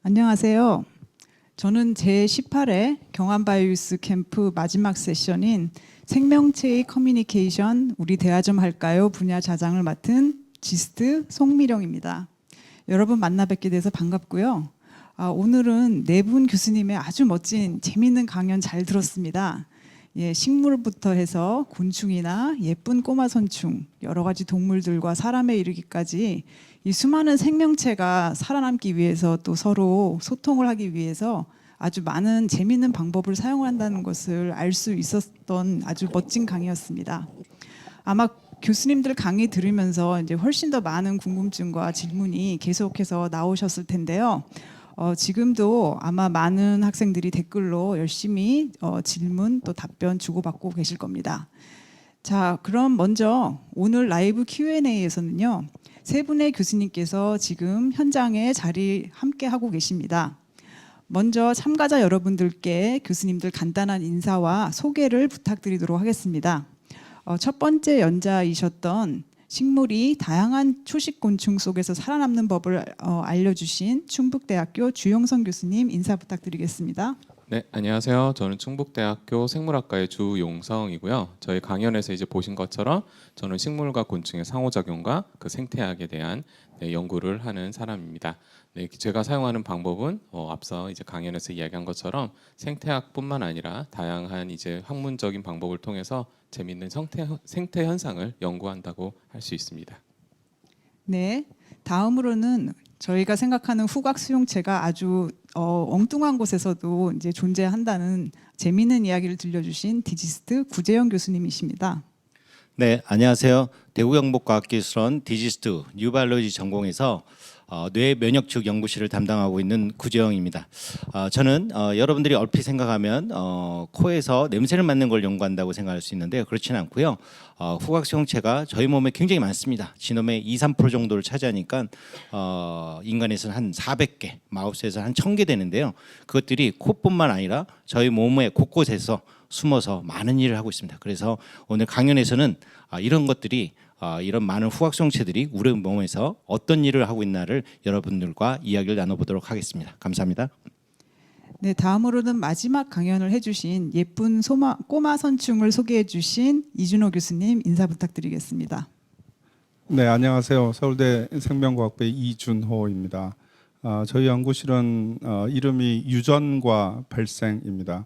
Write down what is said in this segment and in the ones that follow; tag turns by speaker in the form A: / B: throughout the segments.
A: 안녕하세요. 저는 제18회 경암바이오스 캠프 마지막 세션인 생명체의 커뮤니케이션 우리 대화 좀 할까요? 분야 자장을 맡은 지스트 송미령입니다. 여러분 만나 뵙게 돼서 반갑고요. 오늘은 네 분 교수님의 아주 멋진 재미있는 강연 잘 들었습니다. 식물부터 해서 곤충이나 예쁜 꼬마 선충, 여러 가지 동물들과 사람에 이르기까지 이 수많은 생명체가 살아남기 위해서 또 서로 소통을 하기 위해서 아주 많은 재미있는 방법을 사용한다는 것을 알 수 있었던 아주 멋진 강의였습니다. 아마 교수님들 강의 들으면서 이제 훨씬 더 많은 궁금증과 질문이 계속해서 나오셨을 텐데요. 지금도 아마 많은 학생들이 댓글로 열심히 질문 또 답변 주고받고 계실 겁니다. 자, 그럼 먼저 오늘 라이브 Q&A에서는요. 세 분의 교수님께서 지금 현장에 자리 함께 하고 계십니다. 먼저 참가자 여러분들께 교수님들 간단한 인사와 소개를 부탁드리도록 하겠습니다. 첫 번째 연자이셨던 식물이 다양한 초식곤충 속에서 살아남는 법을 알려주신 충북대학교 주용성 교수님 인사 부탁드리겠습니다.
B: 네, 안녕하세요. 저는 충북대학교 생물학과의 주용성이고요. 저희 강연에서 이제 보신 것처럼 저는 식물과 곤충의 상호작용과 그 생태학에 대한 연구를 하는 사람입니다. 네, 제가 사용하는 방법은 앞서 이제 강연에서 이야기한 것처럼 생태학뿐만 아니라 다양한 이제 학문적인 방법을 통해서 재미있는 생태 현상을 연구한다고 할 수 있습니다.
A: 네, 다음으로는 저희가 생각하는 후각 수용체가 아주 엉뚱한 곳에서도 이제 존재한다는 재미있는 이야기를 들려주신 디지스트 구재영 교수님이십니다.
C: 네, 안녕하세요. 대구경북과학기술원 디지스트 뉴바이올로지 전공에서 뇌 면역 측 연구실을 담당하고 있는 구재영입니다. 저는 여러분들이 얼핏 생각하면 코에서 냄새를 맡는 걸 연구한다고 생각할 수 있는데 그렇지는 않고요. 후각 수용체가 저희 몸에 굉장히 많습니다. 지놈의 2~3% 정도를 차지하니까 인간에서는 한 400개, 마우스에서 한 1000개 되는데요. 그것들이 코뿐만 아니라 저희 몸의 곳곳에서 숨어서 많은 일을 하고 있습니다. 그래서 오늘 강연에서는 이런 것들이 이런 많은 후각 수용체들이 우리 몸에서 어떤 일을 하고 있나를 여러분들과 이야기를 나눠보도록 하겠습니다. 감사합니다.
A: 네, 다음으로는 마지막 강연을 해주신 예쁜 꼬마 선충을 소개해주신 이준호 교수님 인사 부탁드리겠습니다.
D: 네, 안녕하세요. 서울대 생명과학부의 이준호입니다. 저희 연구실은 이름이 유전과 발생입니다.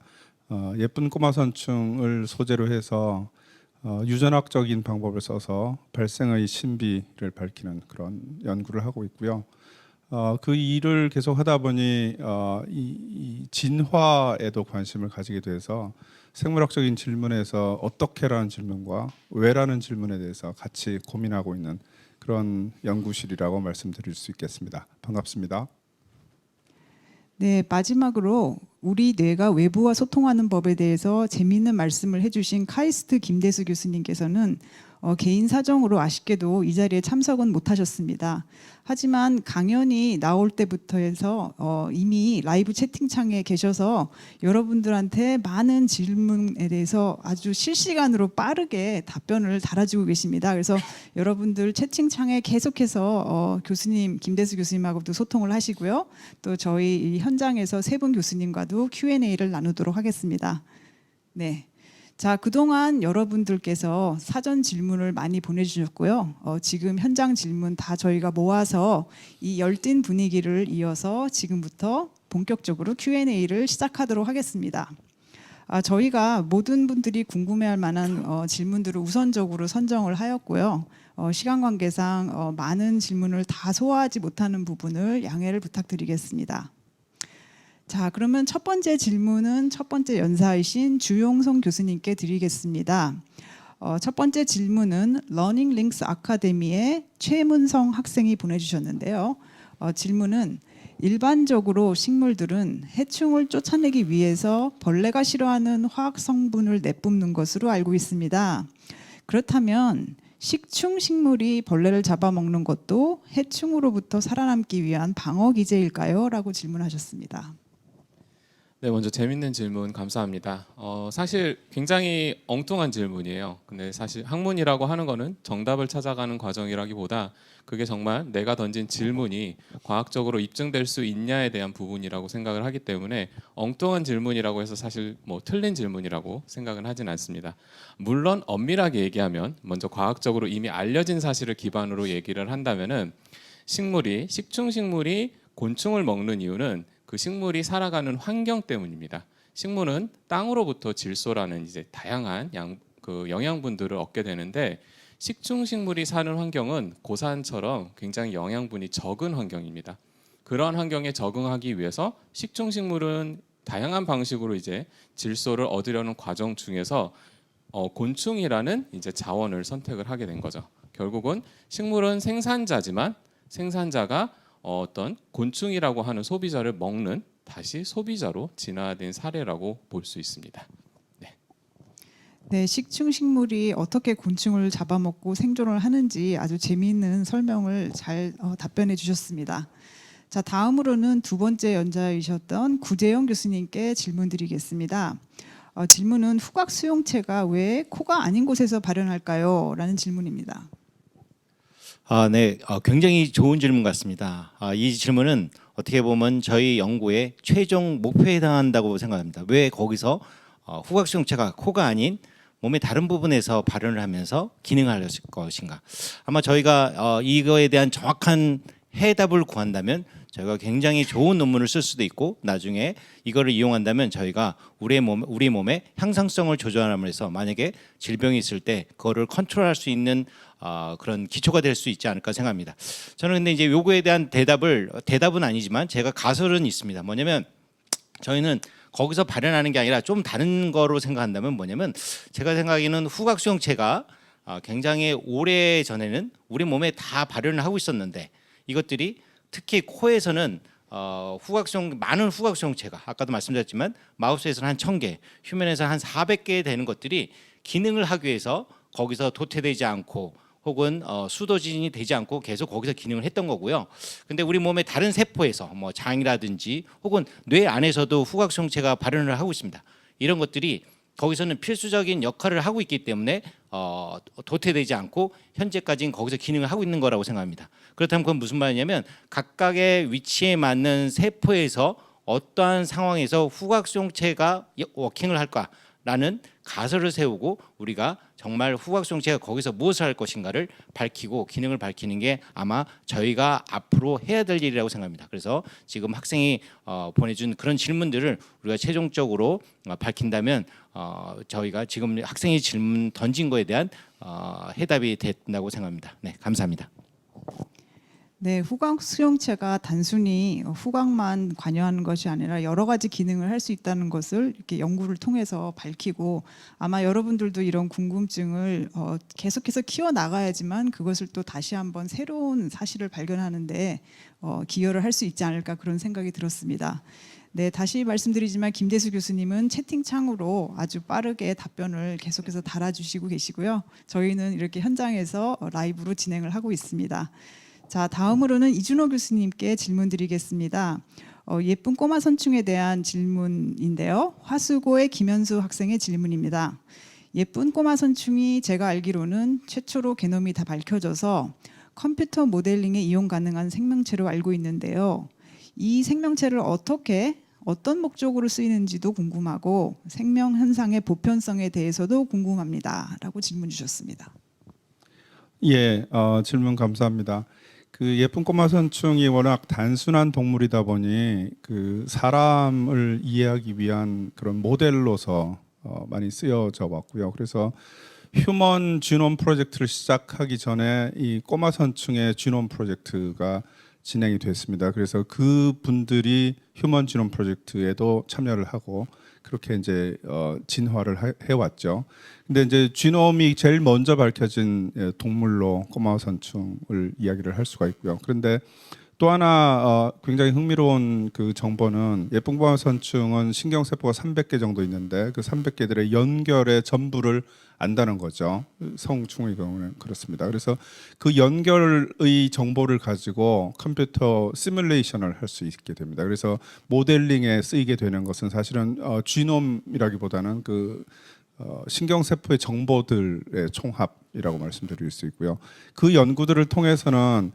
D: 예쁜 꼬마 선충을 소재로 해서 유전학적인 방법을 써서 발생의 신비를 밝히는 그런 연구를 하고 있고요. 그 일을 계속 하다 보니 이 진화에도 관심을 가지게 돼서 생물학적인 질문에서 어떻게라는 질문과 왜라는 질문에 대해서 같이 고민하고 있는 그런 연구실이라고 말씀드릴 수 있겠습니다. 반갑습니다.
A: 네, 마지막으로 우리 뇌가 외부와 소통하는 법에 대해서 재미있는 말씀을 해주신 카이스트 김대수 교수님께서는 개인 사정으로 아쉽게도 이 자리에 참석은 못하셨습니다. 하지만 강연이 나올 때부터 해서 이미 라이브 채팅창에 계셔서 여러분들한테 많은 질문에 대해서 아주 실시간으로 빠르게 답변을 달아주고 계십니다. 그래서 여러분들 채팅창에 계속해서 교수님, 김대수 교수님하고도 소통을 하시고요. 또 저희 이 현장에서 세 분 교수님과도 Q&A를 나누도록 하겠습니다. 네. 자, 그동안 여러분들께서 사전 질문을 많이 보내주셨고요. 지금 현장 질문 다 저희가 모아서 이 열띤 분위기를 이어서 지금부터 본격적으로 Q&A를 시작하도록 하겠습니다. 저희가 모든 분들이 궁금해할 만한 질문들을 우선적으로 선정을 하였고요. 시간 관계상 많은 질문을 다 소화하지 못하는 부분을 양해를 부탁드리겠습니다. 자, 그러면 첫 번째 질문은 첫 번째 연사이신 주용성 교수님께 드리겠습니다. 첫 번째 질문은 러닝 링스 아카데미의 최문성 학생이 보내주셨는데요. 질문은 일반적으로 식물들은 해충을 쫓아내기 위해서 벌레가 싫어하는 화학 성분을 내뿜는 것으로 알고 있습니다. 그렇다면 식충 식물이 벌레를 잡아먹는 것도 해충으로부터 살아남기 위한 방어 기제일까요? 라고 질문하셨습니다.
B: 네, 먼저 재밌는 질문 감사합니다. 사실 굉장히 엉뚱한 질문이에요. 근데 사실 학문이라고 하는 거는 정답을 찾아가는 과정이라기보다 그게 정말 내가 던진 질문이 과학적으로 입증될 수 있냐에 대한 부분이라고 생각을 하기 때문에 엉뚱한 질문이라고 해서 사실 뭐 틀린 질문이라고 생각은 하진 않습니다. 물론 엄밀하게 얘기하면 먼저 과학적으로 이미 알려진 사실을 기반으로 얘기를 한다면은 식충식물이 곤충을 먹는 이유는 그 식물이 살아가는 환경 때문입니다. 식물은 땅으로부터 질소라는 이제 다양한 그 영양분들을 얻게 되는데 식충식물이 사는 환경은 고산처럼 굉장히 영양분이 적은 환경입니다. 그런 환경에 적응하기 위해서 식충식물은 다양한 방식으로 이제 질소를 얻으려는 과정 중에서 곤충이라는 이제 자원을 선택을 하게 된 거죠. 결국은 식물은 생산자지만 생산자가 어떤 곤충이라고 하는 소비자를 먹는 다시 소비자로 진화된 사례라고 볼 수 있습니다.
A: 네, 식충식물이 어떻게 곤충을 잡아먹고 생존을 하는지 아주 재미있는 설명을 잘 답변해 주셨습니다. 자, 다음으로는 두 번째 연자이셨던 구재영 교수님께 질문 드리겠습니다. 질문은 후각 수용체가 왜 코가 아닌 곳에서 발현할까요? 라는 질문입니다.
C: 네, 굉장히 좋은 질문 같습니다. 이 질문은 어떻게 보면 저희 연구의 최종 목표에 해당한다고 생각합니다. 왜 거기서 후각 수용체가 코가 아닌 몸의 다른 부분에서 발현을 하면서 기능할 것인가? 아마 저희가 이거에 대한 정확한 해답을 구한다면 저희가 굉장히 좋은 논문을 쓸 수도 있고 나중에 이거를 이용한다면 저희가 우리 몸의 향상성을 조절함으로써 만약에 질병이 있을 때 그거를 컨트롤할 수 있는 그런 기초가 될 수 있지 않을까 생각합니다. 저는 근데 이제 요거에 대한 대답은 아니지만 제가 가설은 있습니다. 뭐냐면 저희는 거기서 발현하는 게 아니라 좀 다른 거로 생각한다면 뭐냐면 제가 생각하기에는 후각 수용체가 굉장히 오래 전에는 우리 몸에 다 발현을 하고 있었는데 이것들이 특히 코에서는 많은 후각 수용체가 아까도 말씀드렸지만 마우스에서는 한 1000개, 휴먼에서는 한 400개 되는 것들이 기능을 하기 위해서 거기서 도태되지 않고 혹은 수도진이 되지 않고 계속 거기서 기능을 했던 거고요. 근데 우리 몸의 다른 세포에서 뭐 장이라든지 혹은 뇌 안에서도 후각 수용체가 발현을 하고 있습니다. 이런 것들이 거기서는 필수적인 역할을 하고 있기 때문에 도태되지 않고 현재까지는 거기서 기능을 하고 있는 거라고 생각합니다. 그렇다면 그건 무슨 말이냐면 각각의 위치에 맞는 세포에서 어떠한 상황에서 후각 수용체가 워킹을 할까라는 가설을 세우고 우리가 정말 후각 수용체가 거기서 무엇을 할 것인가를 밝히고 기능을 밝히는 게 아마 저희가 앞으로 해야 될 일이라고 생각합니다. 그래서 지금 학생이 보내준 그런 질문들을 우리가 최종적으로 밝힌다면 저희가 지금 학생이 질문 던진 거에 대한 해답이 된다고 생각합니다. 네, 감사합니다.
A: 네, 후각 수용체가 단순히 후각만 관여하는 것이 아니라 여러 가지 기능을 할 수 있다는 것을 이렇게 연구를 통해서 밝히고 아마 여러분들도 이런 궁금증을 계속해서 키워 나가야지만 그것을 또 다시 한번 새로운 사실을 발견하는데 기여를 할 수 있지 않을까 그런 생각이 들었습니다. 네, 다시 말씀드리지만 김대수 교수님은 채팅창으로 아주 빠르게 답변을 계속해서 달아주시고 계시고요. 저희는 이렇게 현장에서 라이브로 진행을 하고 있습니다. 자, 다음으로는 이준호 교수님께 질문 드리겠습니다. 예쁜 꼬마 선충에 대한 질문인데요. 화수고의 김현수 학생의 질문입니다. 예쁜 꼬마 선충이 제가 알기로는 최초로 게놈이 다 밝혀져서 컴퓨터 모델링에 이용 가능한 생명체로 알고 있는데요. 이 생명체를 어떤 목적으로 쓰이는지도 궁금하고 생명 현상의 보편성에 대해서도 궁금합니다. 라고 질문 주셨습니다.
D: 예, 질문 감사합니다. 그 예쁜 꼬마 선충이 워낙 단순한 동물이다 보니 그 사람을 이해하기 위한 그런 모델로서 많이 쓰여져 왔고요. 그래서 휴먼 지놈 프로젝트를 시작하기 전에 이 꼬마 선충의 지놈 프로젝트가 진행이 됐습니다. 그래서 그 분들이 휴먼 지놈 프로젝트에도 참여를 하고 그렇게 이제 진화를 해왔죠. 근데 이제 지놈이 제일 먼저 밝혀진 동물로 꼬마 선충을 이야기를 할 수가 있고요. 그런데 또 하나 굉장히 흥미로운 그 정보는 예쁜광선충은 신경세포가 300개 정도 있는데 그 300개들의 연결의 전부를 안다는 거죠. 성충의 경우는 그렇습니다. 그래서 그 연결의 정보를 가지고 컴퓨터 시뮬레이션을 할 수 있게 됩니다. 그래서 모델링에 쓰이게 되는 것은 사실은 지놈이라기보다는 그 신경세포의 정보들의 총합이라고 말씀드릴 수 있고요. 그 연구들을 통해서는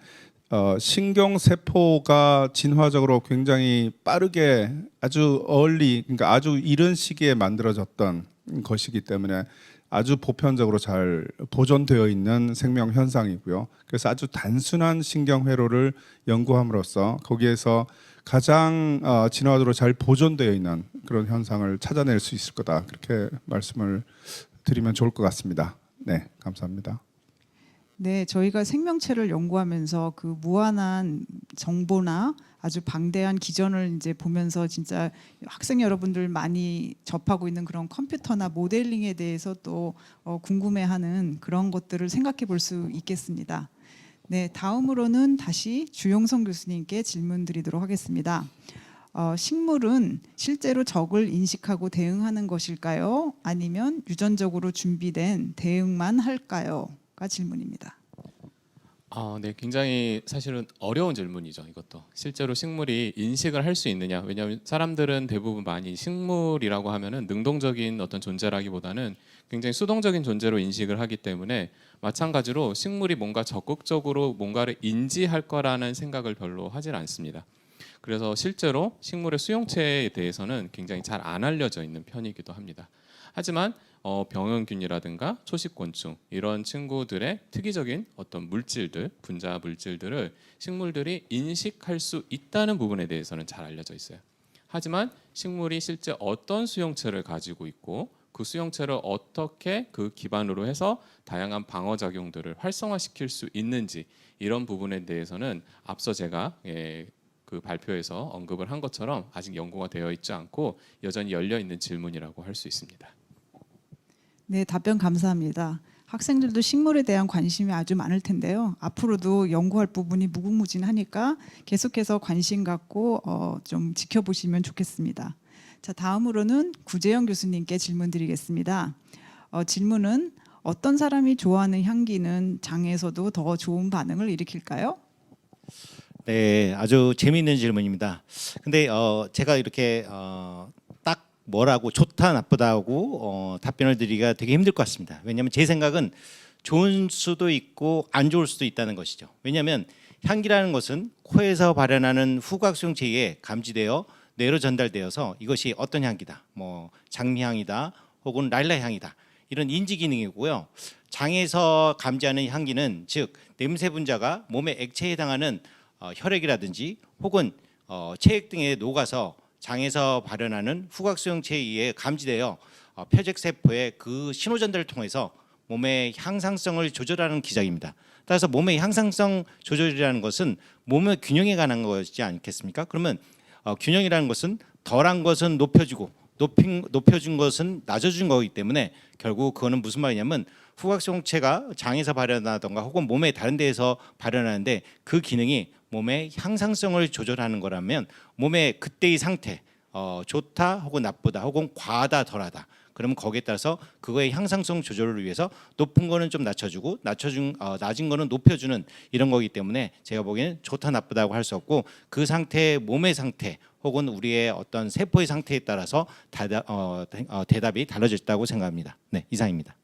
D: 신경세포가 진화적으로 굉장히 빠르게 아주 그러니까 아주 이른 시기에 만들어졌던 것이기 때문에 아주 보편적으로 잘 보존되어 있는 생명 현상이고요. 그래서 아주 단순한 신경회로를 연구함으로써 거기에서 가장 진화적으로 잘 보존되어 있는 그런 현상을 찾아낼 수 있을 거다. 그렇게 말씀을 드리면 좋을 것 같습니다. 네, 감사합니다.
A: 네, 저희가 생명체를 연구하면서 그 무한한 정보나 아주 방대한 기전을 이제 보면서 진짜 학생 여러분들 많이 접하고 있는 그런 컴퓨터나 모델링에 대해서 또 궁금해하는 그런 것들을 생각해 볼 수 있겠습니다. 네, 다음으로는 다시 주용성 교수님께 질문 드리도록 하겠습니다. 식물은 실제로 적을 인식하고 대응하는 것일까요? 아니면 유전적으로 준비된 대응만 할까요? 가 질문입니다.
B: 네, 굉장히 사실은 어려운 질문이죠. 이것도 실제로 식물이 인식을 할 수 있느냐? 왜냐하면 사람들은 대부분 많이 식물이라고 하면은 능동적인 어떤 존재라기보다는 굉장히 수동적인 존재로 인식을 하기 때문에 마찬가지로 식물이 뭔가 적극적으로 뭔가를 인지할 거라는 생각을 별로 하질 않습니다. 그래서 실제로 식물의 수용체에 대해서는 굉장히 잘 안 알려져 있는 편이기도 합니다. 하지만 병원균이라든가 초식곤충 이런 친구들의 특이적인 어떤 물질들, 분자 물질들을 식물들이 인식할 수 있다는 부분에 대해서는 잘 알려져 있어요. 하지만 식물이 실제 어떤 수용체를 가지고 있고 그 수용체를 어떻게 그 기반으로 해서 다양한 방어 작용들을 활성화시킬 수 있는지 이런 부분에 대해서는 앞서 제가 그 발표에서 언급을 한 것처럼 아직 연구가 되어 있지 않고 여전히 열려 있는 질문이라고 할 수 있습니다.
A: 네, 답변 감사합니다. 학생들도 식물에 대한 관심이 아주 많을 텐데요. 앞으로도 연구할 부분이 무궁무진하니까 계속해서 관심 갖고 좀 지켜보시면 좋겠습니다. 자, 다음으로는 구재영 교수님께 질문 드리겠습니다. 질문은 어떤 사람이 좋아하는 향기는 장에서도 더 좋은 반응을 일으킬까요?
C: 네, 아주 재미있는 질문입니다. 근데 제가 이렇게 딱 뭐라고 좋다 나쁘다고 답변을 드리기가 되게 힘들 것 같습니다. 왜냐하면 제 생각은 좋을 수도 있고 안 좋을 수도 있다는 것이죠. 왜냐하면 향기라는 것은 코에서 발현하는 후각수용체에 의해 감지되어 뇌로 전달되어서 이것이 어떤 향기다, 뭐 장미향이다, 혹은 랄라향이다 이런 인지 기능이고요. 장에서 감지하는 향기는 즉 냄새 분자가 몸의 액체에 해당하는 혈액이라든지 혹은 체액 등에 녹아서 장에서 발현하는 후각수용체에 의해 감지되어 표적세포의 그 신호 전달을 통해서 몸의 향상성을 조절하는 기작입니다. 따라서 몸의 향상성 조절이라는 것은 몸의 균형에 관한 것이지 않겠습니까? 그러면 균형이라는 것은 덜한 것은 높여주고 높여준 것은 낮아준 거기 때문에 결국 그거는 무슨 말이냐면 후각수용체가 장에서 발현하던가 혹은 몸의 다른 데에서 발현하는데 그 기능이 몸의 향상성을 조절하는 거라면 몸의 그때의 상태 좋다 혹은 나쁘다 혹은 과하다 덜하다 그러면 거기에 따라서 그거의 향상성 조절을 위해서 높은 거는 좀 낮춰주고 낮은 거는 높여주는 이런 거기 때문에 제가 보기에는 좋다 나쁘다고 할 수 없고 그 상태의 몸의 상태 혹은 우리의 어떤 세포의 상태에 따라서 대답이 달라졌다고 생각합니다. 네, 이상입니다.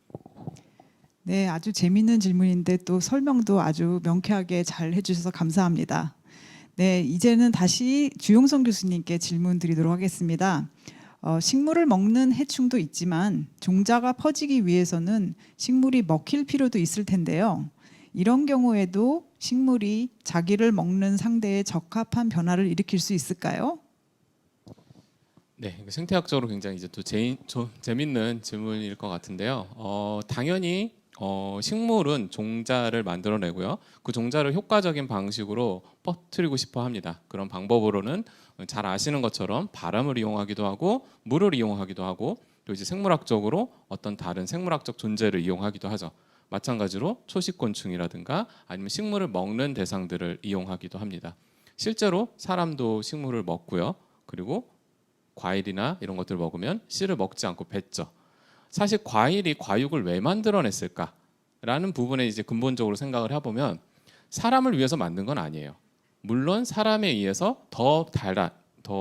A: 네, 아주 재미있는 질문인데 또 설명도 아주 명쾌하게 잘 해주셔서 감사합니다. 네, 이제는 다시 주용성 교수님께 질문 드리도록 하겠습니다. 식물을 먹는 해충도 있지만 종자가 퍼지기 위해서는 식물이 먹힐 필요도 있을 텐데요. 이런 경우에도 식물이 자기를 먹는 상대에 적합한 변화를 일으킬 수 있을까요?
B: 네, 생태학적으로 굉장히 이제 또 재밌는 질문일 것 같은데요. 당연히 식물은 종자를 만들어내고요. 그 종자를 효과적인 방식으로 퍼뜨리고 싶어 합니다. 그런 방법으로는 잘 아시는 것처럼 바람을 이용하기도 하고 물을 이용하기도 하고 또 이제 생물학적으로 어떤 다른 생물학적 존재를 이용하기도 하죠. 마찬가지로 초식곤충이라든가 아니면 식물을 먹는 대상들을 이용하기도 합니다. 실제로 사람도 식물을 먹고요. 그리고 과일이나 이런 것들을 먹으면 씨를 먹지 않고 뱉죠. 사실 과일이 과육을 왜 만들어냈을까라는 부분에 이제 근본적으로 생각을 해보면 사람을 위해서 만든 건 아니에요. 물론 사람에 의해서 더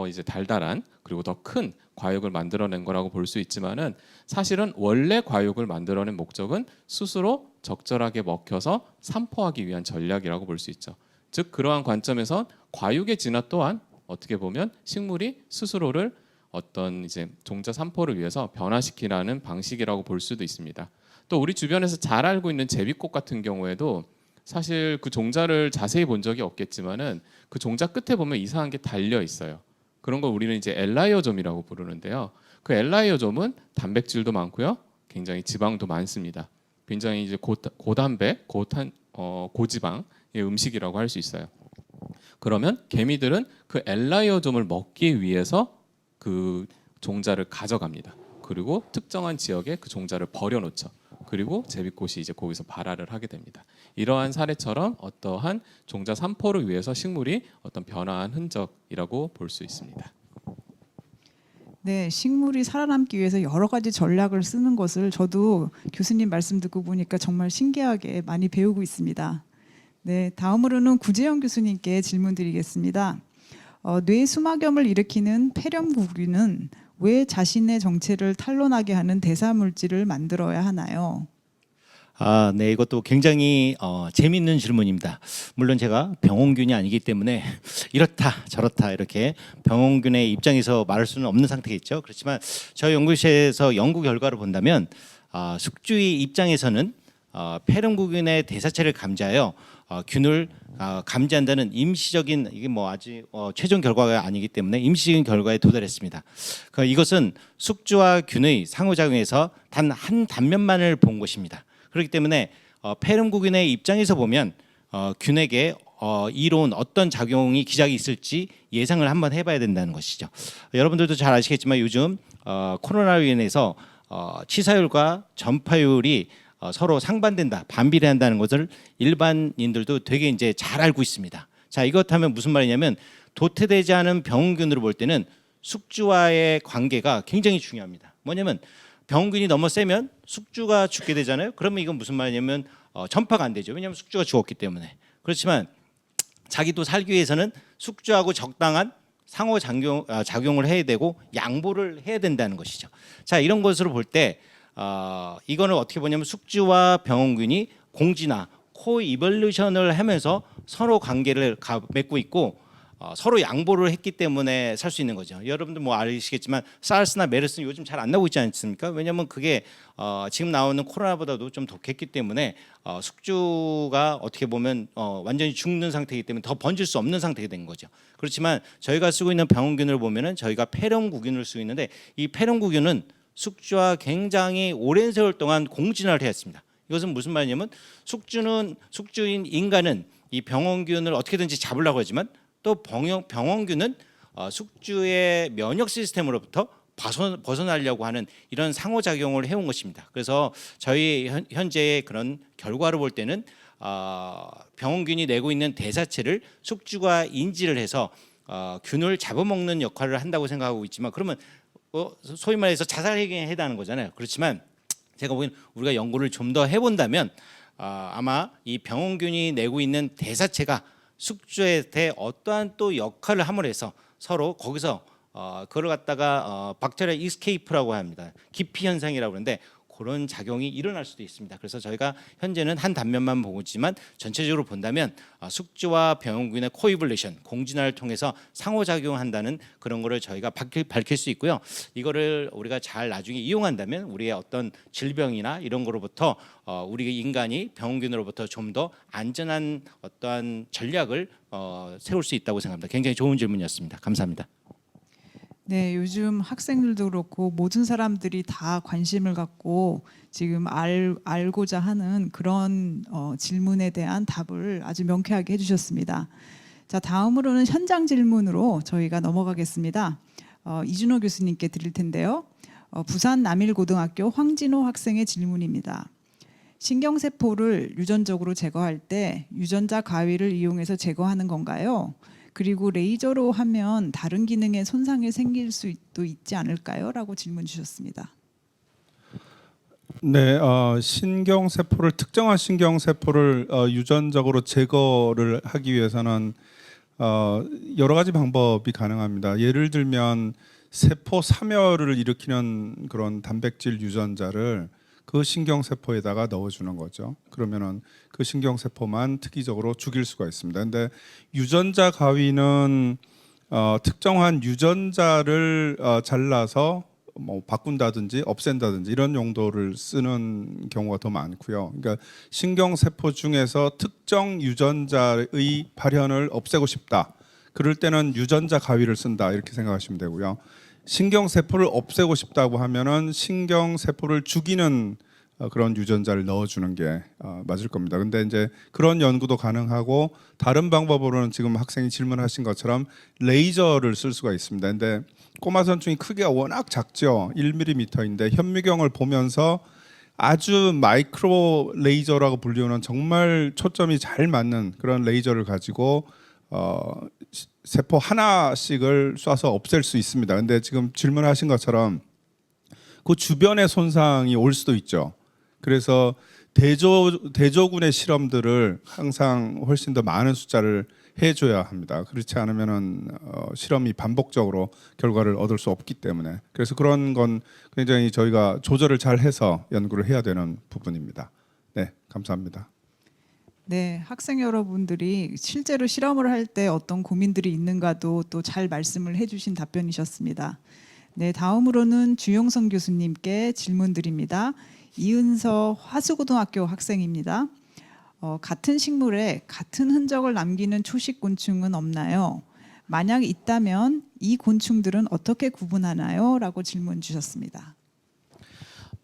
B: 이제 달달한 그리고 더 큰 과육을 만들어낸 거라고 볼 수 있지만은 사실은 원래 과육을 만들어낸 목적은 스스로 적절하게 먹혀서 산포하기 위한 전략이라고 볼 수 있죠. 즉 그러한 관점에선 과육의 진화 또한 어떻게 보면 식물이 스스로를 어떤 이제 종자 산포를 위해서 변화시키라는 방식이라고 볼 수도 있습니다. 또 우리 주변에서 잘 알고 있는 제비꽃 같은 경우에도 사실 그 종자를 자세히 본 적이 없겠지만은 그 종자 끝에 보면 이상한 게 달려 있어요. 그런 걸 우리는 이제 엘라이오점이라고 부르는데요. 그 엘라이오점은 단백질도 많고요, 굉장히 지방도 많습니다. 굉장히 이제 고단백, 고지방의 음식이라고 할 수 있어요. 그러면 개미들은 그 엘라이오점을 먹기 위해서 그 종자를 가져갑니다. 그리고 특정한 지역에 그 종자를 버려놓죠. 그리고 제비꽃이 이제 거기서 발화를 하게 됩니다. 이러한 사례처럼 어떠한 종자 산포를 위해서 식물이 어떤 변화한 흔적이라고 볼 수 있습니다.
A: 네, 식물이 살아남기 위해서 여러 가지 전략을 쓰는 것을 저도 교수님 말씀 듣고 보니까 정말 신기하게 많이 배우고 있습니다. 네, 다음으로는 구재영 교수님께 질문 드리겠습니다. 뇌 수막염을 일으키는 폐렴구균은 왜 자신의 정체를 탄로나게 하는 대사 물질을 만들어야 하나요?
C: 네, 이것도 굉장히 재미있는 질문입니다. 물론 제가 병원균이 아니기 때문에 이렇다 저렇다 이렇게 병원균의 입장에서 말할 수는 없는 상태겠죠. 그렇지만 저희 연구실에서 연구 결과를 본다면 숙주의 입장에서는 폐렴구균의 대사체를 감지하여 균을 감지한다는 임시적인, 이게 뭐 아직 최종 결과가 아니기 때문에 임시적인 결과에 도달했습니다. 이것은 숙주와 균의 상호작용에서 단 한 단면만을 본 것입니다. 그렇기 때문에 폐렴구균의 입장에서 보면 균에게 이로운 어떤 작용이 기작이 있을지 예상을 한번 해봐야 된다는 것이죠. 여러분들도 잘 아시겠지만 요즘 코로나로 인해서 치사율과 전파율이 서로 상반된다, 반비례한다는 것을 일반인들도 되게 이제 잘 알고 있습니다. 자, 이것하면 무슨 말이냐면 도태되지 않은 병원균으로 볼 때는 숙주와의 관계가 굉장히 중요합니다. 뭐냐면 병원균이 너무 세면 숙주가 죽게 되잖아요. 그러면 이건 무슨 말이냐면 전파가 안 되죠. 왜냐하면 숙주가 죽었기 때문에. 그렇지만 자기도 살기 위해서는 숙주하고 적당한 상호작용을 해야 되고 양보를 해야 된다는 것이죠. 자, 이런 것으로 볼 때 이거는 어떻게 보냐면 숙주와 병원균이 공진화, 코이볼루션을 하면서 서로 관계를 맺고 있고 서로 양보를 했기 때문에 살 수 있는 거죠. 여러분들 뭐 아시겠지만 사르스나 메르스는 요즘 잘 안 나오고 있지 않습니까? 왜냐하면 그게 지금 나오는 코로나보다도 좀 독했기 때문에 숙주가 어떻게 보면 완전히 죽는 상태이기 때문에 더 번질 수 없는 상태가 된 거죠. 그렇지만 저희가 쓰고 있는 병원균을 보면은 저희가 폐렴구균을 쓰고 있는데 이 폐렴구균은 숙주와 굉장히 오랜 세월 동안 공진화를 했습니다. 이것은 무슨 말이냐면 숙주인 인간은 이 병원균을 어떻게든지 잡으려고 하지만 또 병원균은 숙주의 면역 시스템으로부터 벗어나려고 하는 이런 상호작용을 해온 것입니다. 그래서 저희 현재의 그런 결과를 볼 때는 병원균이 내고 있는 대사체를 숙주가 인지를 해서 균을 잡아먹는 역할을 한다고 생각하고 있지만 그러면 소위 말해서 자살행위에 해당하는 거잖아요. 그렇지만 제가 보기에는 우리가 연구를 좀 더 해본다면 아마 이 병원균이 내고 있는 대사체가 숙주에 대해 어떠한 또 역할을 함으로 해서 서로 거기서 그걸 갖다가 박테리아 이스케이프라고 합니다. 기피 현상이라고 하는데 그런 작용이 일어날 수도 있습니다. 그래서 저희가 현재는 한 단면만 보고 있지만 전체적으로 본다면 숙주와 병원균의 코이블레이션, 공진화를 통해서 상호작용한다는 그런 거를 저희가 밝힐 수 있고요. 이거를 우리가 잘 나중에 이용한다면 우리의 어떤 질병이나 이런 거로부터 우리 인간이 병원균으로부터 좀 더 안전한 어떠한 전략을 세울 수 있다고 생각합니다. 굉장히 좋은 질문이었습니다. 감사합니다.
A: 네, 요즘 학생들도 그렇고 모든 사람들이 다 관심을 갖고 지금 알고자 하는 그런 질문에 대한 답을 아주 명쾌하게 해주셨습니다. 자, 다음으로는 현장 질문으로 저희가 넘어가겠습니다. 이준호 교수님께 드릴 텐데요. 부산 남일고등학교 황진호 학생의 질문입니다. 신경세포를 유전적으로 제거할 때 유전자 가위를 이용해서 제거하는 건가요? 그리고 레이저로 하면 다른 기능에 손상이 생길 수도 있지 않을까요? 라고 질문 주셨습니다.
D: 네, 신경세포를 특정한 신경세포를 유전적으로 제거를 하기 위해서는 여러 가지 방법이 가능합니다. 예를 들면 세포 사멸을 일으키는 그런 단백질 유전자를 그 신경세포에다가 넣어주는 거죠. 그러면은 그 신경세포만 특이적으로 죽일 수가 있습니다. 근데 유전자 가위는 특정한 유전자를 잘라서 뭐 바꾼다든지 없앤다든지 이런 용도를 쓰는 경우가 더 많고요. 그러니까 신경세포 중에서 특정 유전자의 발현을 없애고 싶다. 그럴 때는 유전자 가위를 쓴다 이렇게 생각하시면 되고요. 신경세포를 없애고 싶다고 하면은 신경세포를 죽이는 그런 유전자를 넣어주는 게 맞을 겁니다. 근데 이제 그런 연구도 가능하고 다른 방법으로는 지금 학생이 질문하신 것처럼 레이저를 쓸 수가 있습니다. 근데 꼬마선충이 크기가 워낙 작죠. 1mm인데 현미경을 보면서 아주 마이크로 레이저라고 불리우는 정말 초점이 잘 맞는 그런 레이저를 가지고 세포 하나씩을 쏴서 없앨 수 있습니다. 근데 지금 질문하신 것처럼 그 주변에 손상이 올 수도 있죠. 그래서 대조군의 실험들을 항상 훨씬 더 많은 숫자를 해줘야 합니다. 그렇지 않으면은 실험이 반복적으로 결과를 얻을 수 없기 때문에 그래서 그런 건 굉장히 저희가 조절을 잘 해서 연구를 해야 되는 부분입니다. 네, 감사합니다.
A: 네, 학생 여러분들이 실제로 실험을 할 때 어떤 고민들이 있는가도 또 잘 말씀을 해주신 답변이셨습니다. 네, 다음으로는 주용성 교수님께 질문드립니다. 이은서 화수고등학교 학생입니다. 같은 식물에 같은 흔적을 남기는 초식곤충은 없나요? 만약 있다면 이 곤충들은 어떻게 구분하나요? 라고 질문 주셨습니다.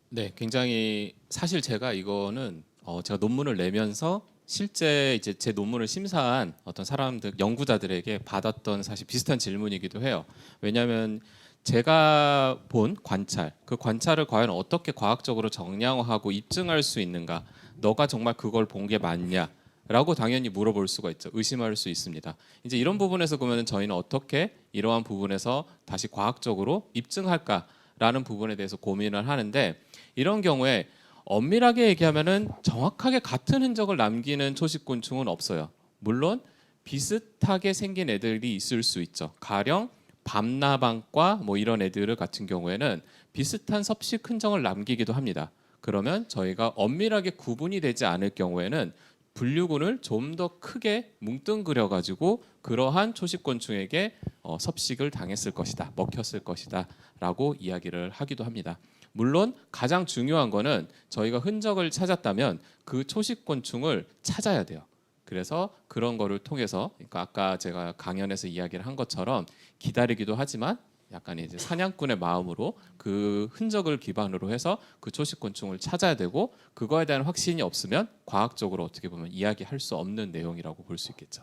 B: 네, 굉장히 사실 제가 이거는 제가 논문을 내면서 실제 이제 제 논문을 심사한 어떤 사람들 연구자들에게 받았던 사실 비슷한 질문이기도 해요. 왜냐하면 제가 본 관찰, 그 관찰을 과연 어떻게 과학적으로 정량화하고 입증할 수 있는가? 너가 정말 그걸 본 게 맞냐? 라고 당연히 물어볼 수가 있죠. 의심할 수 있습니다. 이제 이런 부분에서 보면 저희는 어떻게 이러한 부분에서 다시 과학적으로 입증할까라는 부분에 대해서 고민을 하는데 이런 경우에 엄밀하게 얘기하면은 정확하게 같은 흔적을 남기는 초식곤충은 없어요. 물론 비슷하게 생긴 애들이 있을 수 있죠. 가령 밤나방과 뭐 이런 애들 같은 경우에는 비슷한 섭식 흔적을 남기기도 합니다. 그러면 저희가 엄밀하게 구분이 되지 않을 경우에는 분류군을 좀 더 크게 뭉뚱그려 가지고 그러한 초식곤충에게 섭식을 당했을 것이다, 먹혔을 것이다라고 이야기를 하기도 합니다. 물론 가장 중요한 거는 저희가 흔적을 찾았다면 그 초식곤충을 찾아야 돼요. 그래서 그런 거를 통해서 그러니까 아까 제가 강연에서 이야기를 한 것처럼 기다리기도 하지만 약간 이제 사냥꾼의 마음으로 그 흔적을 기반으로 해서 그 초식곤충을 찾아야 되고 그거에 대한 확신이 없으면 과학적으로 어떻게 보면 이야기할 수 없는 내용이라고 볼 수 있겠죠.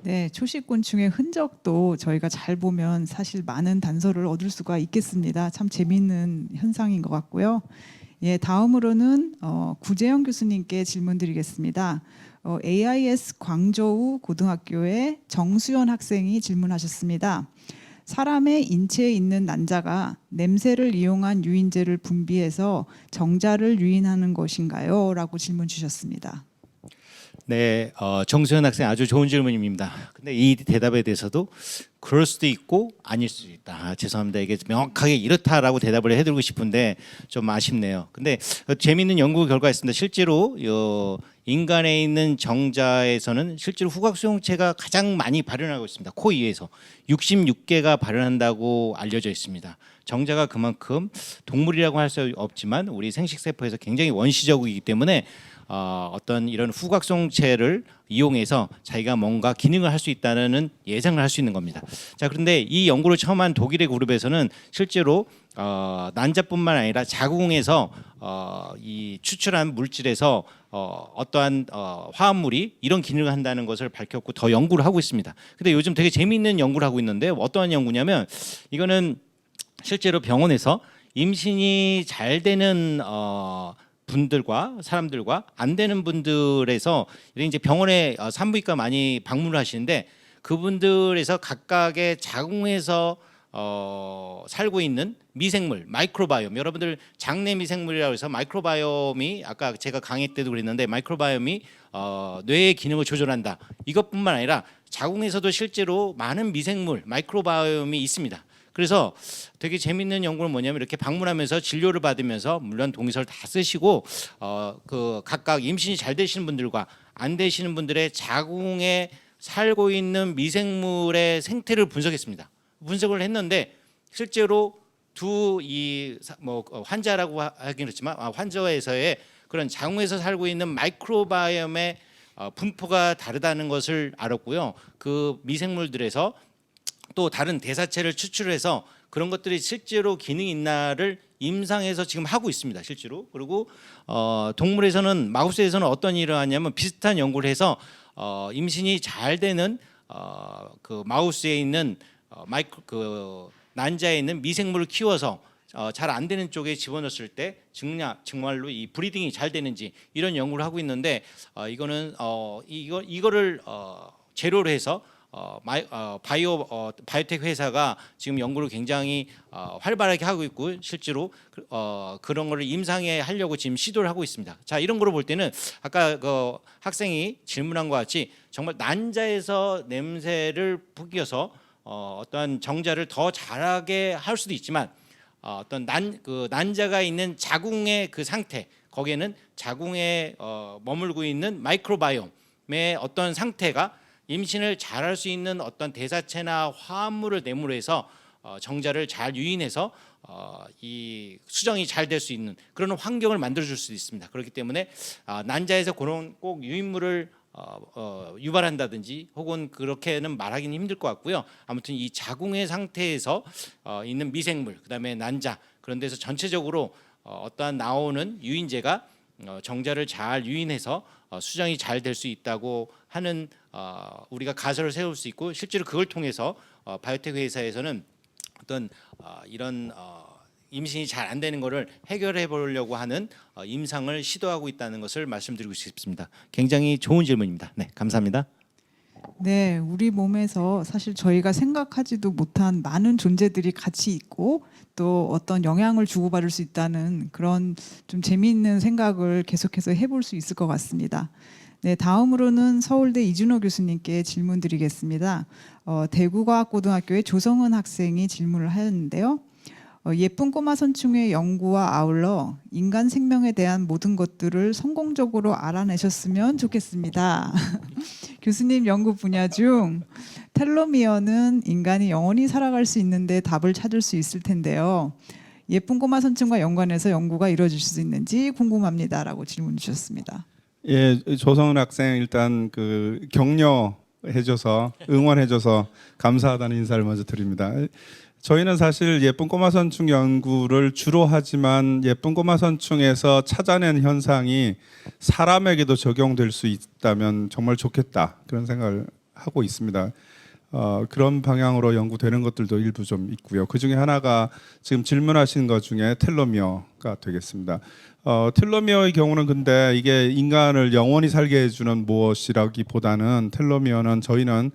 A: 네, 초식곤충의 흔적도 저희가 잘 보면 사실 많은 단서를 얻을 수가 있겠습니다. 참 재미있는 현상인 것 같고요. 예, 다음으로는 구재영 교수님께 질문드리겠습니다. AIS 광저우 고등학교의 정수연 학생이 질문하셨습니다. 사람의 인체에 있는 난자가 냄새를 이용한 유인제를 분비해서 정자를 유인하는 것인가요? 라고 질문 주셨습니다.
C: 네, 정수현 학생 아주 좋은 질문입니다. 근데 이 대답에 대해서도 그럴 수도 있고 아닐 수도 있다. 죄송합니다. 이게 명확하게 이렇다라고 대답을 해드리고 싶은데 좀 아쉽네요. 근데 재미있는 연구 결과가 있습니다. 실제로 인간에 있는 정자에서는 실제로 후각수용체가 가장 많이 발현하고 있습니다. 코 이외에서 66개가 발현한다고 알려져 있습니다. 정자가 그만큼 동물이라고 할 수 없지만 우리 생식세포에서 굉장히 원시적이기 때문에 어떤 이런 후각성체를 이용해서 자기가 뭔가 기능을 할 수 있다는 예상을 할 수 있는 겁니다. 자, 그런데 이 연구를 처음 한 독일의 그룹에서는 실제로 난자뿐만 아니라 자궁에서 이 추출한 물질에서 어떠한 화합물이 이런 기능을 한다는 것을 밝혔고 더 연구를 하고 있습니다. 근데 요즘 되게 재미있는 연구를 하고 있는데 어떠한 연구냐면 이거는 실제로 병원에서 임신이 잘 되는 분들과 사람들과 안 되는 분들에서 이제 병원에 산부인과 많이 방문을 하시는데 그분들에서 각각의 자궁에서 살고 있는 미생물, 마이크로바이옴, 여러분들 장내 미생물이라고 해서 마이크로바이옴이 아까 제가 강의 때도 그랬는데 마이크로바이옴이 뇌의 기능을 조절한다. 이것뿐만 아니라 자궁에서도 실제로 많은 미생물, 마이크로바이옴이 있습니다. 그래서 되게 재밌는 연구는 뭐냐면 이렇게 방문하면서 진료를 받으면서 물론 동의서를 다 쓰시고 그 각각 임신이 잘 되시는 분들과 안 되시는 분들의 자궁에 살고 있는 미생물의 생태를 분석했습니다. 분석을 했는데 실제로 환자라고 하긴 그렇지만 환자에서의 그런 자궁에서 살고 있는 마이크로바이옴의 분포가 다르다는 것을 알았고요. 그 미생물들에서 또 다른 대사체를 추출해서 그런 것들이 실제로 기능이 있나를 임상에서 지금 하고 있습니다. 실제로. 그리고 동물에서는 마우스에서는 어떤 일을 하냐면 비슷한 연구를 해서 임신이 잘 되는 그 마우스에 있는 난자에 있는 미생물을 키워서 잘 안 되는 쪽에 집어넣었을 때 정말로 이 브리딩이 잘 되는지 이런 연구를 하고 있는데 이거는 이거를 재료로 해서 바이오텍 회사가 지금 연구를 굉장히 활발하게 하고 있고 실제로 그런 거를 임상에 하려고 지금 시도를 하고 있습니다. 자, 이런 거를 볼 때는 아까 그 학생이 질문한 것 같이 정말 난자에서 냄새를 풍겨서 어떤 정자를 더 잘하게 할 수도 있지만 어떤 난자가 있는 자궁의 그 상태, 거기에는 자궁에 머물고 있는 마이크로바이옴의 어떤 상태가 임신을 잘할 수 있는 어떤 대사체나 화합물을 내므로 해서 정자를 잘 유인해서 이 수정이 잘 될 수 있는 그런 환경을 만들어 줄 수 있습니다. 그렇기 때문에 난자에서 그런 꼭 유인물을 유발한다든지 혹은 그렇게는 말하기는 힘들 것 같고요. 아무튼 이 자궁의 상태에서 있는 미생물, 그다음에 난자 그런 데서 전체적으로 어떠한 나오는 유인제가 정자를 잘 유인해서 수정이 잘 될 수 있다고 하는 우리가 가설을 세울 수 있고 실제로 그걸 통해서 바이오텍 회사에서는 어떤 이런 임신이 잘 안 되는 것을 해결해 보려고 하는 임상을 시도하고 있다는 것을 말씀드리고 싶습니다. 굉장히 좋은 질문입니다. 네, 감사합니다.
A: 네, 우리 몸에서 사실 저희가 생각하지도 못한 많은 존재들이 같이 있고 또 어떤 영향을 주고받을 수 있다는 그런 좀 재미있는 생각을 계속해서 해볼 수 있을 것 같습니다. 네, 다음으로는 서울대 이준호 교수님께 질문 드리겠습니다. 대구과학고등학교의 조성은 학생이 질문을 하였는데요. 예쁜 꼬마 선충의 연구와 아울러 인간 생명에 대한 모든 것들을 성공적으로 알아내셨으면 좋겠습니다. 교수님 연구 분야 중 텔로미어는 인간이 영원히 살아갈 수 있는데 답을 찾을 수 있을 텐데요. 예쁜 꼬마 선충과 연관해서 연구가 이루어질 수 있는지 궁금합니다라고 질문 주셨습니다.
D: 예, 조성은 학생 일단 그 격려해줘서 응원해줘서 감사하다는 인사를 먼저 드립니다. 저희는 사실 예쁜 꼬마 선충 연구를 주로 하지만 예쁜 꼬마 선충에서 찾아낸 현상이 사람에게도 적용될 수 있다면 정말 좋겠다 그런 생각을 하고 있습니다. 그런 방향으로 연구되는 것들도 일부 좀 있고요. 그 중에 하나가 지금 질문하신 것 중에 텔로미어가 되겠습니다. 텔로미어의 경우는 근데 이게 인간을 영원히 살게 해주는 무엇이라기보다는 텔로미어는 저희는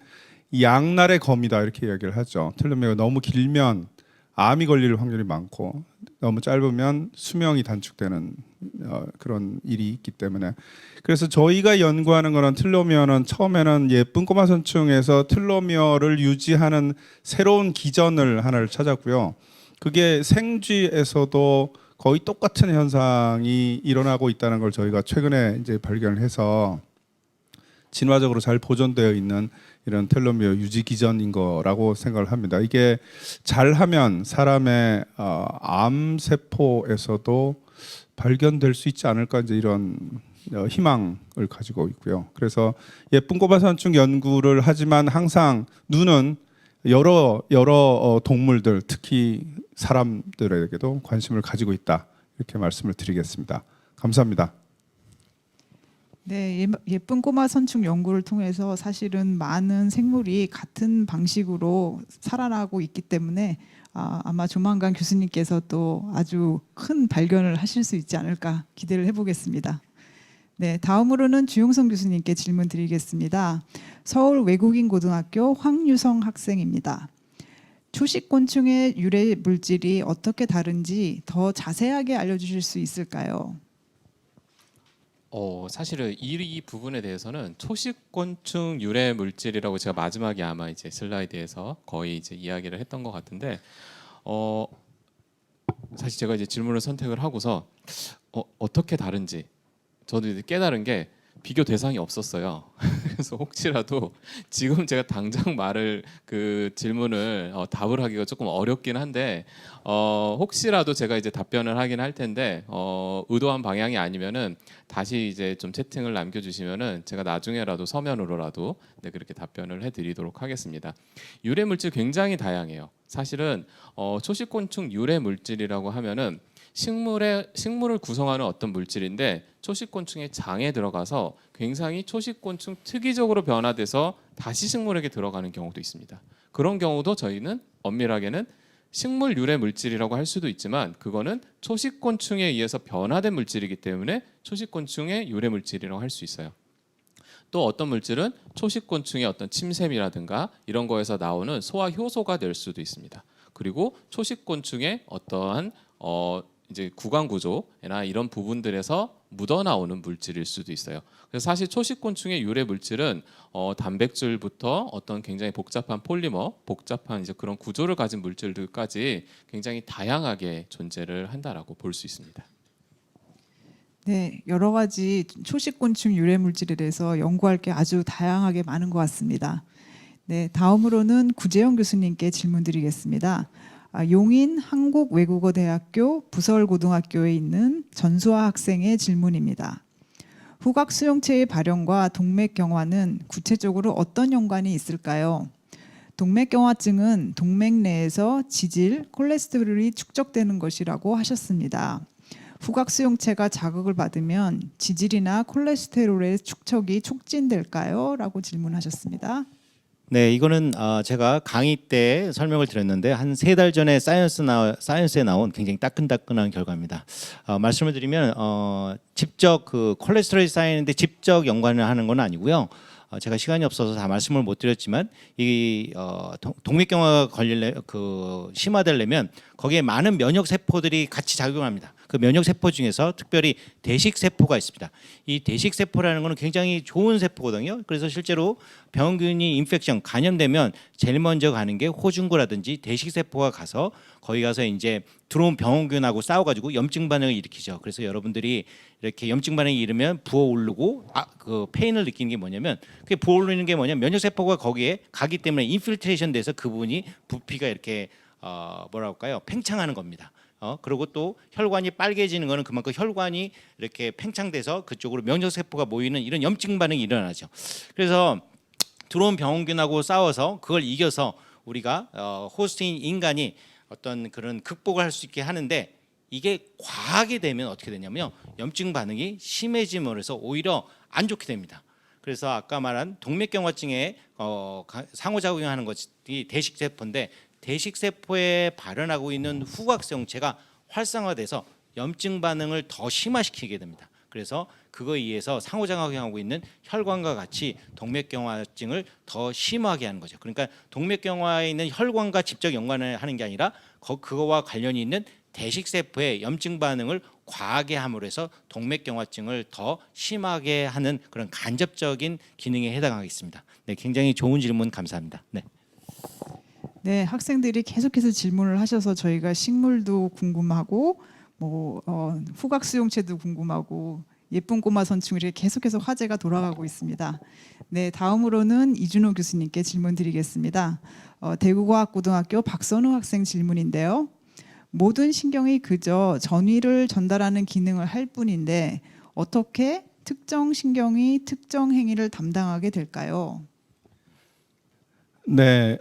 D: 양날의 검이다 이렇게 이야기를 하죠. 텔로미어가 너무 길면 암이 걸릴 확률이 많고 너무 짧으면 수명이 단축되는 그런 일이 있기 때문에 그래서 저희가 연구하는 거는 텔로미어는 처음에는 예쁜 꼬마 선충에서 텔로미어를 유지하는 새로운 기전을 하나를 찾았고요. 그게 생쥐에서도 거의 똑같은 현상이 일어나고 있다는 걸 저희가 최근에 이제 발견을 해서 진화적으로 잘 보존되어 있는 이런 텔로미어 유지 기전인 거라고 생각을 합니다. 이게 잘하면 사람의 암 세포에서도 발견될 수 있지 않을까 이제 이런 희망을 가지고 있고요. 그래서 예쁜 꼬마 선충 연구를 하지만 항상 눈은 여러 동물들 특히 사람들에게도 관심을 가지고 있다 이렇게 말씀을 드리겠습니다. 감사합니다.
A: 네, 예쁜 꼬마 선충 연구를 통해서 사실은 많은 생물이 같은 방식으로 살아나고 있기 때문에 아마 조만간 교수님께서 또 아주 큰 발견을 하실 수 있지 않을까 기대를 해보겠습니다. 네, 다음으로는 주용성 교수님께 질문 드리겠습니다. 서울 외국인고등학교 황유성 학생입니다. 초식곤충의 유래 물질이 어떻게 다른지 더 자세하게 알려주실 수 있을까요?
B: 사실은 이 부분에 대해서는 초식곤충 유래 물질이라고 제가 마지막에 아마 이제 슬라이드에서 거의 이제 이야기를 했던 것 같은데, 사실 제가 이제 질문을 선택을 하고서 어떻게 다른지 저도 이제 깨달은 게 비교 대상이 없었어요. 그래서 혹시라도 지금 제가 당장 말을 그 질문을 답을 하기가 조금 어렵긴 한데 혹시라도 제가 이제 답변을 하긴 할 텐데 의도한 방향이 아니면은 다시 이제 좀 채팅을 남겨주시면은 제가 나중에라도 서면으로라도 네, 그렇게 답변을 해드리도록 하겠습니다. 유래 물질 굉장히 다양해요. 사실은 초식곤충 유래 물질이라고 하면은 식물을 구성하는 어떤 물질인데 초식곤충의 장에 들어가서 굉장히 초식곤충 특이적으로 변화돼서 다시 식물에게 들어가는 경우도 있습니다. 그런 경우도 저희는 엄밀하게는 식물 유래 물질이라고 할 수도 있지만 그거는 초식곤충에 의해서 변화된 물질이기 때문에 초식곤충의 유래 물질이라고 할 수 있어요. 또 어떤 물질은 초식곤충의 어떤 침샘이라든가 이런 거에서 나오는 소화 효소가 될 수도 있습니다. 그리고 초식곤충의 어떠한 이제 구강 구조나 이런 부분들에서 묻어 나오는 물질일 수도 있어요. 그래서 사실 초식곤충의 유래 물질은 단백질부터 어떤 굉장히 복잡한 폴리머, 복잡한 이제 그런 구조를 가진 물질들까지 굉장히 다양하게 존재를 한다라고 볼 수 있습니다.
A: 네, 여러 가지 초식곤충 유래 물질에 대해서 연구할 게 아주 다양하게 많은 것 같습니다. 네, 다음으로는 구재영 교수님께 질문드리겠습니다. 용인 한국외국어대학교 부설고등학교에 있는 전수아 학생의 질문입니다. 후각 수용체의 발현과 동맥경화는 구체적으로 어떤 연관이 있을까요? 동맥경화증은 동맥 내에서 지질, 콜레스테롤이 축적되는 것이라고 하셨습니다. 후각 수용체가 자극을 받으면 지질이나 콜레스테롤의 축적이 촉진될까요? 라고 질문하셨습니다.
C: 네, 이거는 제가 강의 때 설명을 드렸는데 한 3달 전에 사이언스에 나온 굉장히 따끈따끈한 결과입니다. 말씀을 드리면 직접 그 콜레스테롤이 쌓이는데 직접 연관을 하는 건 아니고요. 제가 시간이 없어서 다 말씀을 못 드렸지만 이 동맥경화가 심화되려면 거기에 많은 면역 세포들이 같이 작용합니다. 그 면역 세포 중에서 특별히 대식 세포가 있습니다. 이 대식 세포라는 것은 굉장히 좋은 세포거든요. 그래서 실제로 병균이 인펙션 감염되면 제일 먼저 가는 게 호중구라든지 대식 세포가 가서 거기 가서 이제 들어온 병원균하고 싸워가지고 염증 반응을 일으키죠. 그래서 여러분들이 이렇게 염증 반응이 일으면 부어오르고 그 페인을 느끼는 게 뭐냐면 그게 부어오르는 게 뭐냐면 면역 세포가 거기에 가기 때문에 인필트레이션 돼서 그 부분이 부피가 이렇게 뭐라 할까요? 팽창하는 겁니다. 그리고 또 혈관이 빨개지는 거는 그만큼 혈관이 이렇게 팽창돼서 그쪽으로 면역 세포가 모이는 이런 염증 반응이 일어나죠. 그래서 들어온 병원균하고 싸워서 그걸 이겨서 우리가 호스트인 인간이 어떤 그런 극복을 할 수 있게 하는데 이게 과하게 되면 어떻게 되냐면요. 염증 반응이 심해짐으로써 오히려 안 좋게 됩니다. 그래서 아까 말한 동맥경화증에 상호작용하는 것이 대식세포인데 대식세포에 발현하고 있는 후각수용체가 활성화돼서 염증 반응을 더 심화시키게 됩니다. 그래서 그거에 의해서 상호작용하고 있는 혈관과 같이 동맥경화증을 더 심하게 하는 거죠. 그러니까 동맥경화에 있는 혈관과 직접 연관을 하는 게 아니라 그거와 관련이 있는 대식세포의 염증 반응을 과하게 함으로 해서 동맥경화증을 더 심하게 하는 그런 간접적인 기능에 해당하겠습니다. 네, 굉장히 좋은 질문 감사합니다. 네.
A: 네, 학생들이 계속해서 질문을 하셔서 저희가 식물도 궁금하고 후각 수용체도 궁금하고 예쁜 꼬마 선충이 계속해서 화제가 돌아가고 있습니다. 네, 다음으로는 이준호 교수님께 질문 드리겠습니다. 대구과학고등학교 박선우 학생 질문인데요. 모든 신경이 그저 전위를 전달하는 기능을 할 뿐인데 어떻게 특정 신경이 특정 행위를 담당하게 될까요?
D: 네,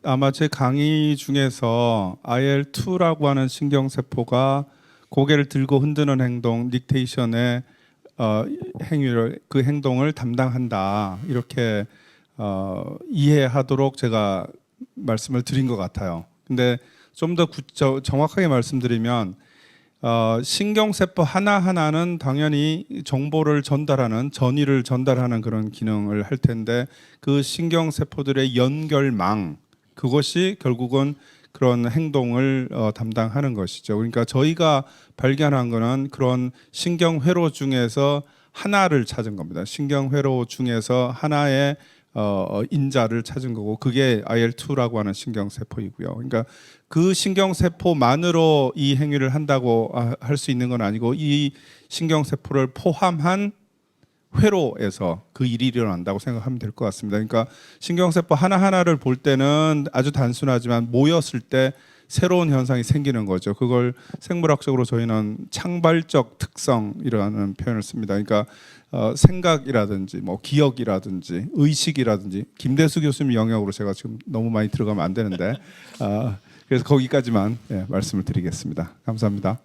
D: 아마 제 강의 중에서 IL-2라고 하는 신경세포가 고개를 들고 흔드는 행동, 닉테이션에 행위를 그 행동을 담당한다 이렇게 이해하도록 제가 말씀을 드린 것 같아요. 근데 좀 더 정확하게 말씀드리면 신경세포 하나하나는 당연히 정보를 전달하는 전이를 전달하는 그런 기능을 할 텐데 그 신경세포들의 연결망 그것이 결국은 그런 행동을 담당하는 것이죠. 그러니까 저희가 발견한 거는 그런 신경회로 중에서 하나를 찾은 겁니다. 신경회로 중에서 하나의 인자를 찾은 거고 그게 IL-2라고 하는 신경세포이고요. 그러니까 그 신경세포만으로 이 행위를 한다고 할 수 있는 건 아니고 이 신경세포를 포함한 회로에서 그 일이 일어난다고 생각하면 될 것 같습니다. 그러니까 신경세포 하나하나를 볼 때는 아주 단순하지만 모였을 때 새로운 현상이 생기는 거죠. 그걸 생물학적으로 저희는 창발적 특성이라는 표현을 씁니다. 그러니까 생각이라든지 뭐 기억이라든지 의식이라든지 김대수 교수님 영역으로 제가 지금 너무 많이 들어가면 안 되는데 그래서 거기까지만 말씀을 드리겠습니다. 감사합니다.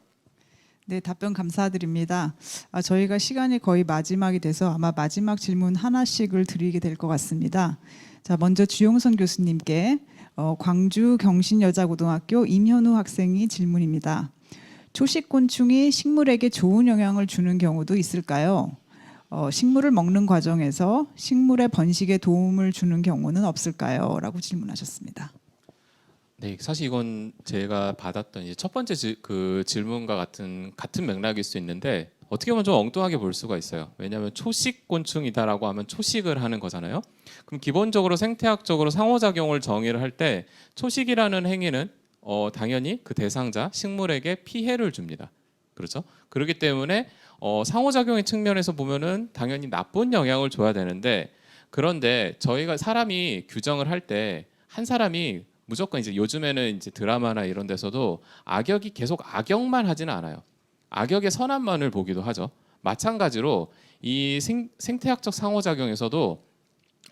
A: 네, 답변 감사드립니다. 저희가 시간이 거의 마지막이 돼서 아마 마지막 질문 하나씩을 드리게 될 것 같습니다. 자, 먼저 주용선 교수님께 광주 경신여자고등학교 임현우 학생이 질문입니다. 초식곤충이 식물에게 좋은 영향을 주는 경우도 있을까요? 식물을 먹는 과정에서 식물의 번식에 도움을 주는 경우는 없을까요? 라고 질문하셨습니다.
B: 네, 사실 이건 제가 받았던 이제 첫 번째 그 질문과 같은 맥락일 수 있는데 어떻게 보면 좀 엉뚱하게 볼 수가 있어요. 왜냐하면 초식곤충이다라고 하면 초식을 하는 거잖아요. 그럼 기본적으로 생태학적으로 상호작용을 정의를 할 때 초식이라는 행위는 당연히 그 대상자 식물에게 피해를 줍니다. 그렇죠? 그렇기 때문에 상호작용의 측면에서 보면은 당연히 나쁜 영향을 줘야 되는데 그런데 저희가 사람이 규정을 할 때 한 사람이 무조건 이제 요즘에는 이제 드라마나 이런 데서도 악역이 계속 악역만 하지는 않아요. 악역의 선함만을 보기도 하죠. 마찬가지로 이 생태학적 상호작용에서도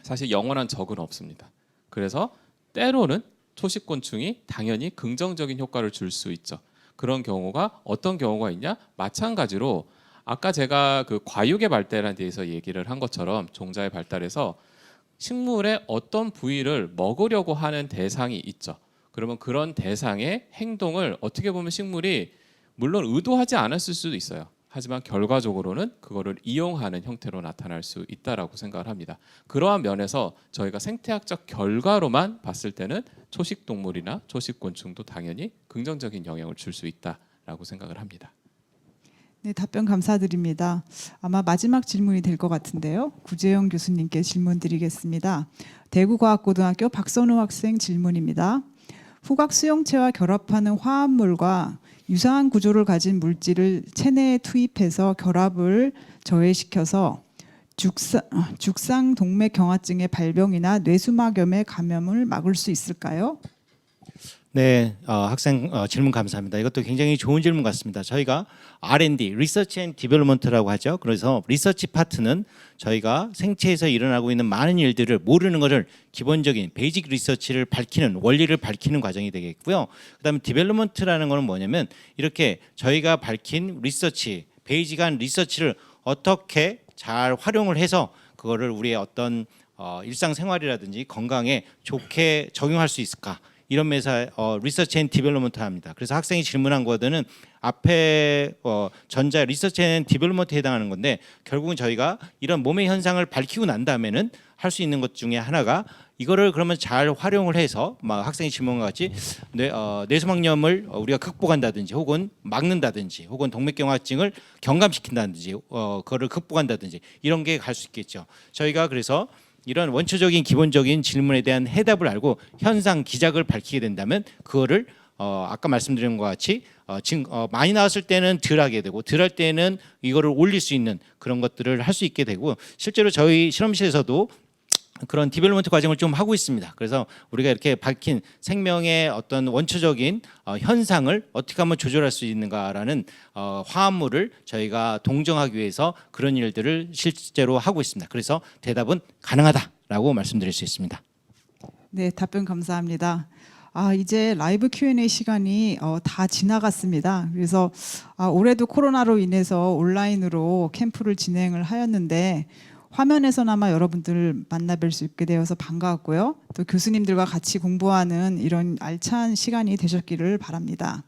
B: 사실 영원한 적은 없습니다. 그래서 때로는 초식곤충이 당연히 긍정적인 효과를 줄 수 있죠. 그런 경우가 어떤 경우가 있냐? 마찬가지로 아까 제가 그 과육의 발달에 대해서 얘기를 한 것처럼 종자의 발달에서 식물의 어떤 부위를 먹으려고 하는 대상이 있죠. 그러면 그런 대상의 행동을 어떻게 보면 식물이 물론 의도하지 않았을 수도 있어요. 하지만 결과적으로는 그거를 이용하는 형태로 나타날 수 있다라고 생각을 합니다. 그러한 면에서 저희가 생태학적 결과로만 봤을 때는 초식 동물이나 초식 곤충도 당연히 긍정적인 영향을 줄 수 있다라고 생각을 합니다.
A: 네, 답변 감사드립니다. 아마 마지막 질문이 될 것 같은데요. 구재영 교수님께 질문 드리겠습니다. 대구과학고등학교 박선우 학생 질문입니다. 후각 수용체와 결합하는 화합물과 유사한 구조를 가진 물질을 체내에 투입해서 결합을 저해시켜서 죽상동맥경화증의 발병이나 뇌수막염의 감염을 막을 수 있을까요?
C: 네, 학생 질문 감사합니다. 이것도 굉장히 좋은 질문 같습니다. 저희가 R&D, Research and Development라고 하죠. 그래서 리서치 파트는 저희가 생체에서 일어나고 있는 많은 일들을 모르는 것을 기본적인 베이직 리서치를 밝히는 원리를 밝히는 과정이 되겠고요. 그다음에 디벨롭먼트라는 것은 뭐냐면 이렇게 저희가 밝힌 리서치, 베이직한 리서치를 어떻게 잘 활용을 해서 그거를 우리의 어떤 일상생활이라든지 건강에 좋게 적용할 수 있을까? 이런 면에서 리서치 앤 디벨롭먼트 합니다. 그래서 학생이 질문한 거는 앞에 전자 리서치 앤 디벨롭먼트에 해당하는 건데 결국은 저희가 이런 몸의 현상을 밝히고 난 다음에는 할 수 있는 것 중에 하나가 이거를 그러면 잘 활용을 해서 막 학생이 질문과 같이 뇌수막염을 우리가 극복한다든지 혹은 막는다든지 혹은 동맥경화증을 경감시킨다든지 그거를 극복한다든지 이런 게 갈 수 있겠죠. 저희가 그래서 이런 원초적인 기본적인 질문에 대한 해답을 알고 현상 기작을 밝히게 된다면 그거를 아까 말씀드린 것 같이 많이 나왔을 때는 덜 하게 되고 덜 할 때는 이거를 올릴 수 있는 그런 것들을 할 수 있게 되고 실제로 저희 실험실에서도 그런 디벨롭먼트 과정을 좀 하고 있습니다. 그래서 우리가 이렇게 밝힌 생명의 어떤 원초적인 현상을 어떻게 하면 조절할 수 있는가라는 화합물을 저희가 동정하기 위해서 그런 일들을 실제로 하고 있습니다. 그래서 대답은 가능하다라고 말씀드릴 수 있습니다.
A: 네, 답변 감사합니다. 이제 라이브 Q&A 시간이 다 지나갔습니다. 그래서 올해도 코로나로 인해서 온라인으로 캠프를 진행을 하였는데 화면에서나마 여러분들 만나뵐 수 있게 되어서 반가웠고요. 또 교수님들과 같이 공부하는 이런 알찬 시간이 되셨기를 바랍니다.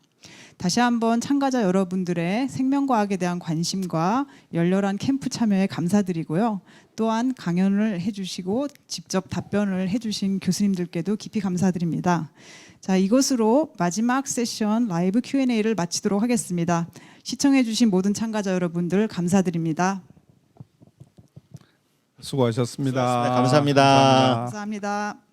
A: 다시 한번 참가자 여러분들의 생명과학에 대한 관심과 열렬한 캠프 참여에 감사드리고요. 또한 강연을 해주시고 직접 답변을 해주신 교수님들께도 깊이 감사드립니다. 자, 이것으로 마지막 세션 라이브 Q&A를 마치도록 하겠습니다. 시청해주신 모든 참가자 여러분들 감사드립니다.
D: 수고하셨습니다.
C: 감사합니다.
A: 감사합니다.